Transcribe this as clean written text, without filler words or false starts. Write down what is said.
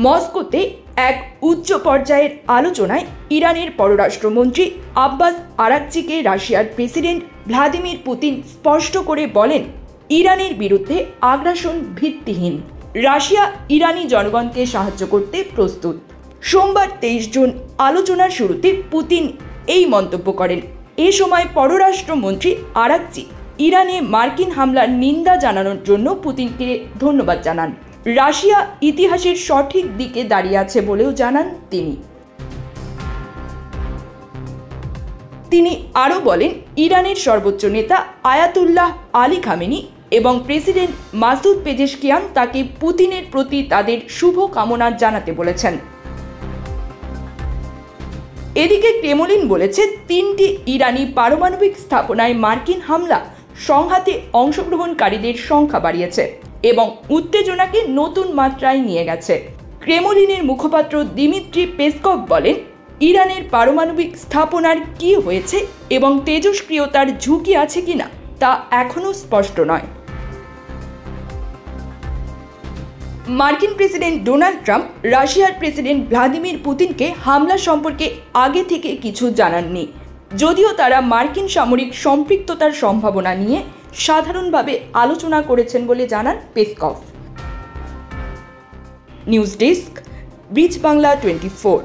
মস্কোতে এক উচ্চ পর্যায়ের আলোচনায় ইরানের পররাষ্ট্রমন্ত্রী আব্বাস আরাকচিকে রাশিয়ার প্রেসিডেন্ট ভ্লাদিমির পুতিন স্পষ্ট করে বলেন, ইরানের বিরুদ্ধে আগ্রাসন ভিত্তিহীন। রাশিয়া ইরানি জনগণকে সাহায্য করতে প্রস্তুত। সোমবার 23 জুন আলোচনার শুরুতে পুতিন এই মন্তব্য করেন। এ সময় পররাষ্ট্রমন্ত্রী আরাকচি ইরানে মার্কিন হামলার নিন্দা জানানোর জন্য পুতিনকে ধন্যবাদ জানান। রাশিয়া ইতিহাসের সঠিক দিকে দাঁড়িয়ে আছে বলেও জানান তিনি আরও বলেন, ইরানের সর্বোচ্চ নেতা আয়াতুল্লাহ আলী খামেনি এবং প্রেসিডেন্ট মাসুদ পেজেশকিয়ান তাকে পুতিনের প্রতি তাদের শুভ কামনা জানাতে বলেছেন। এদিকে ক্রেমলিন বলেছে, 3টি ইরানি পারমাণবিক স্থাপনায় মার্কিন হামলা সংঘাতে অংশগ্রহণকারীদের সংখ্যা বাড়িয়েছে এবং উত্তেজনাকে নতুন মাত্রায় নিয়ে গেছে। ক্রেমলিনের মুখপাত্র দিমিত্রি পেসকভ বলেন, ইরানের পারমাণবিক স্থাপনার কী হয়েছে এবং তেজস্ক্রিয়তার ঝুঁকি আছে কিনা তা এখনও স্পষ্ট নয়। মার্কিন প্রেসিডেন্ট ডোনাল্ড ট্রাম্প রাশিয়ার প্রেসিডেন্ট ভ্লাদিমির পুতিনকে হামলা সম্পর্কে আগে থেকে কিছু জানাননি, যদিও তারা মার্কিন সামরিক সম্পৃক্ততার সম্ভাবনা নিয়ে সাধারণভাবে আলোচনা করেছেন বলে জানান Peskov. News desk, bridge Bangla 24।